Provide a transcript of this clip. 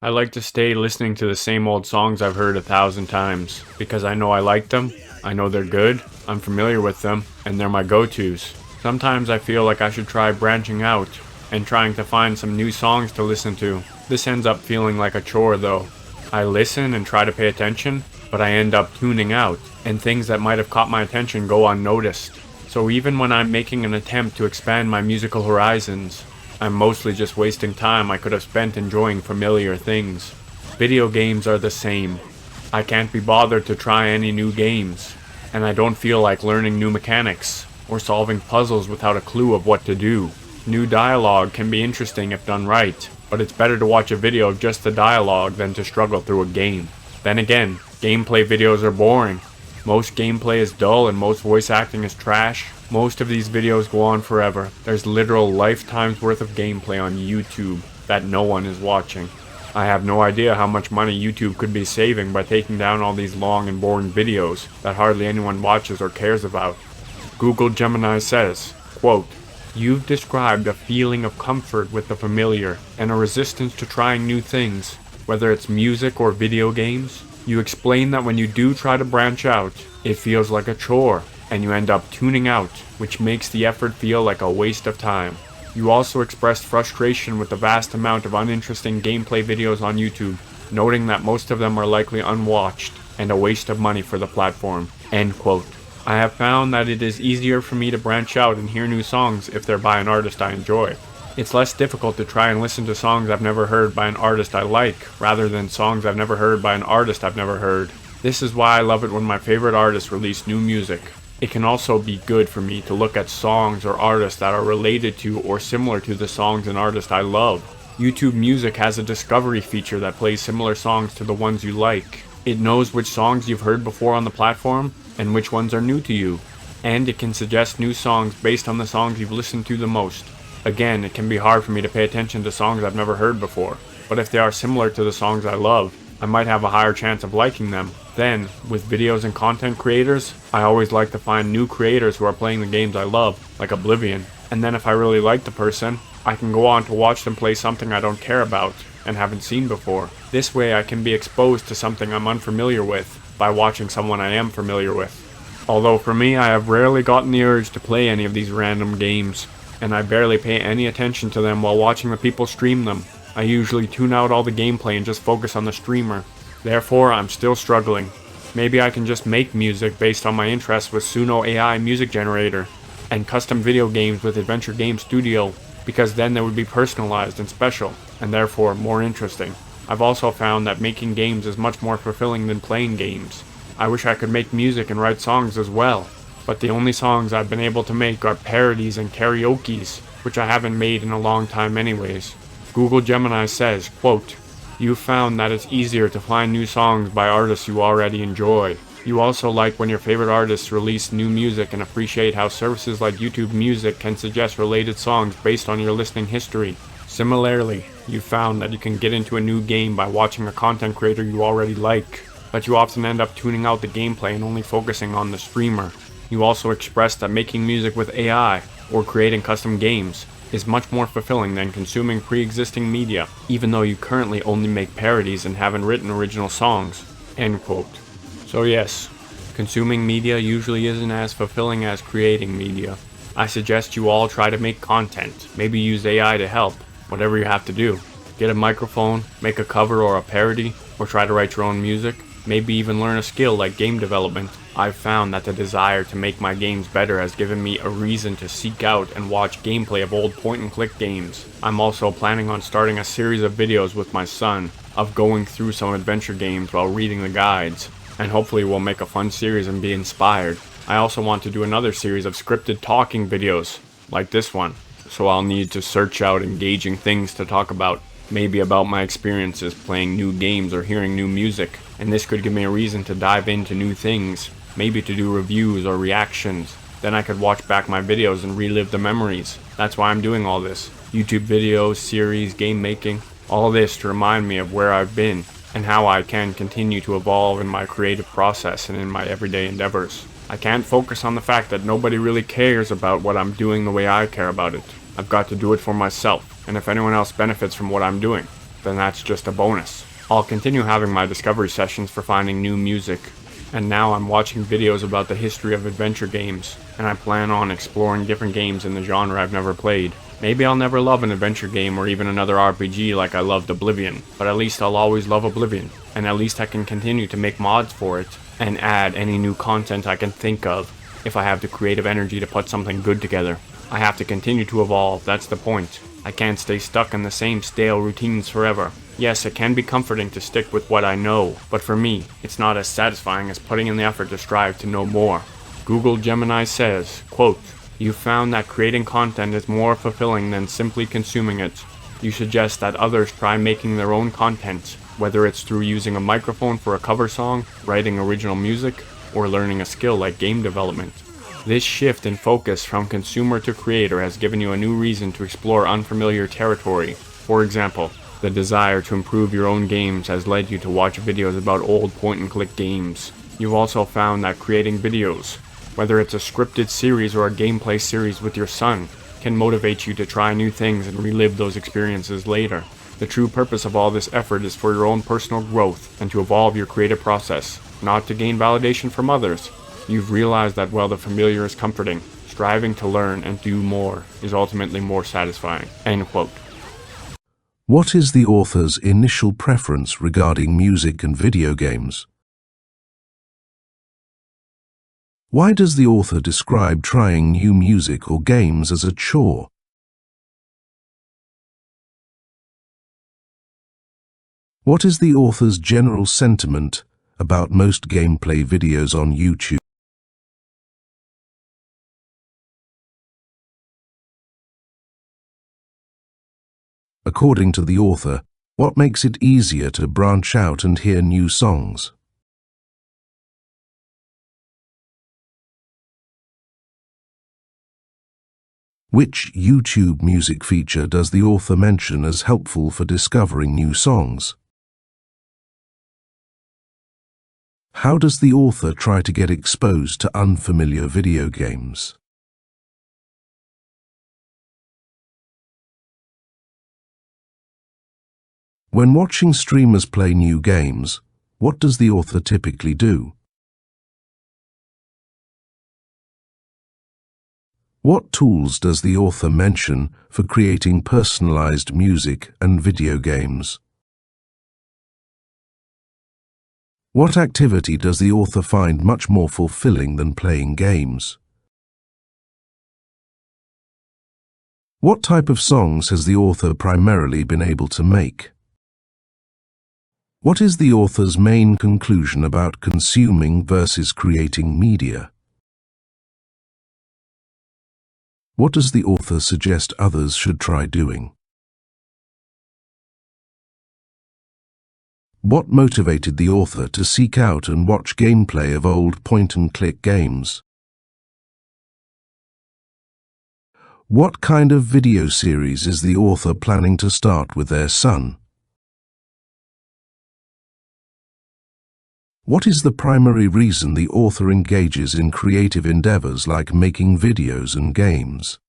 I like to stay listening to the same old songs I've heard 1,000 times, because I know I like them, I know they're good, I'm familiar with them, and they're my go-tos. Sometimes I feel like I should try branching out, and trying to find some new songs to listen to. This ends up feeling like a chore though. I listen and try to pay attention, but I end up tuning out, and things that might have caught my attention go unnoticed. So even when I'm making an attempt to expand my musical horizons, I'm mostly just wasting time I could have spent enjoying familiar things. Video games are the same. I can't be bothered to try any new games, and I don't feel like learning new mechanics, or solving puzzles without a clue of what to do. New dialogue can be interesting if done right, but it's better to watch a video of just the dialogue than to struggle through a game. Then again, gameplay videos are boring. Most gameplay is dull and most voice acting is trash. Most of these videos go on forever. There's literal lifetimes worth of gameplay on YouTube that no one is watching. I have no idea how much money YouTube could be saving by taking down all these long and boring videos that hardly anyone watches or cares about. Google Gemini says, quote, "You've described a feeling of comfort with the familiar and a resistance to trying new things, whether it's music or video games. You explain that when you do try to branch out, it feels like a chore, and you end up tuning out, which makes the effort feel like a waste of time. You also expressed frustration with the vast amount of uninteresting gameplay videos on YouTube, noting that most of them are likely unwatched and a waste of money for the platform." End quote. I have found that it is easier for me to branch out and hear new songs if they're by an artist I enjoy. It's less difficult to try and listen to songs I've never heard by an artist I like, rather than songs I've never heard by an artist I've never heard. This is why I love it when my favorite artists release new music. It can also be good for me to look at songs or artists that are related to or similar to the songs and artists I love. YouTube Music has a discovery feature that plays similar songs to the ones you like. It knows which songs you've heard before on the platform and which ones are new to you. And it can suggest new songs based on the songs you've listened to the most. Again, it can be hard for me to pay attention to songs I've never heard before, but if they are similar to the songs I love, I might have a higher chance of liking them. Then, with videos and content creators, I always like to find new creators who are playing the games I love, like Oblivion, and then if I really like the person, I can go on to watch them play something I don't care about and haven't seen before. This way I can be exposed to something I'm unfamiliar with by watching someone I am familiar with. Although for me, I have rarely gotten the urge to play any of these random games, and I barely pay any attention to them while watching the people stream them. I usually tune out all the gameplay and just focus on the streamer. Therefore, I'm still struggling. Maybe I can just make music based on my interests with Suno AI music generator, and custom video games with Adventure Game Studio, because then they would be personalized and special, and therefore more interesting. I've also found that making games is much more fulfilling than playing games. I wish I could make music and write songs as well, but the only songs I've been able to make are parodies and karaokes, which I haven't made in a long time anyways. Google Gemini says, quote, "You've found that it's easier to find new songs by artists you already enjoy. You also like when your favorite artists release new music and appreciate how services like YouTube Music can suggest related songs based on your listening history. Similarly, you found that you can get into a new game by watching a content creator you already like, but you often end up tuning out the gameplay and only focusing on the streamer. You also expressed that making music with AI, or creating custom games, is much more fulfilling than consuming pre-existing media, even though you currently only make parodies and haven't written original songs." End quote. So yes, consuming media usually isn't as fulfilling as creating media. I suggest you all try to make content, maybe use AI to help, whatever you have to do. Get a microphone, make a cover or a parody, or try to write your own music, maybe even learn a skill like game development. I've found that the desire to make my games better has given me a reason to seek out and watch gameplay of old point-and-click games. I'm also planning on starting a series of videos with my son of going through some adventure games while reading the guides, and hopefully we'll make a fun series and be inspired. I also want to do another series of scripted talking videos, like this one, so I'll need to search out engaging things to talk about, maybe about my experiences playing new games or hearing new music, and this could give me a reason to dive into new things. Maybe to do reviews or reactions. Then I could watch back my videos and relive the memories. That's why I'm doing all this. YouTube videos, series, game making. All this to remind me of where I've been and how I can continue to evolve in my creative process and in my everyday endeavors. I can't focus on the fact that nobody really cares about what I'm doing the way I care about it. I've got to do it for myself, and if anyone else benefits from what I'm doing, then that's just a bonus. I'll continue having my discovery sessions for finding new music, and now I'm watching videos about the history of adventure games, and I plan on exploring different games in the genre I've never played. Maybe I'll never love an adventure game or even another RPG like I loved Oblivion, but at least I'll always love Oblivion, and at least I can continue to make mods for it, and add any new content I can think of, if I have the creative energy to put something good together. I have to continue to evolve, that's the point. I can't stay stuck in the same stale routines forever. Yes, it can be comforting to stick with what I know, but for me, it's not as satisfying as putting in the effort to strive to know more. Google Gemini says, quote, "You found that creating content is more fulfilling than simply consuming it. You suggest that others try making their own content, whether it's through using a microphone for a cover song, writing original music, or learning a skill like game development. This shift in focus from consumer to creator has given you a new reason to explore unfamiliar territory. For example, the desire to improve your own games has led you to watch videos about old point-and-click games. You've also found that creating videos, whether it's a scripted series or a gameplay series with your son, can motivate you to try new things and relive those experiences later. The true purpose of all this effort is for your own personal growth and to evolve your creative process, not to gain validation from others. You've realized that while the familiar is comforting, striving to learn and do more is ultimately more satisfying." End quote. What is the author's initial preference regarding music and video games? Why does the author describe trying new music or games as a chore? What is the author's general sentiment about most gameplay videos on YouTube? According to the author, what makes it easier to branch out and hear new songs? Which YouTube music feature does the author mention as helpful for discovering new songs? How does the author try to get exposed to unfamiliar video games? When watching streamers play new games, what does the author typically do? What tools does the author mention for creating personalized music and video games? What activity does the author find much more fulfilling than playing games? What type of songs has the author primarily been able to make? What is the author's main conclusion about consuming versus creating media? What does the author suggest others should try doing? What motivated the author to seek out and watch gameplay of old point-and-click games? What kind of video series is the author planning to start with their son? What is the primary reason the author engages in creative endeavors like making videos and games?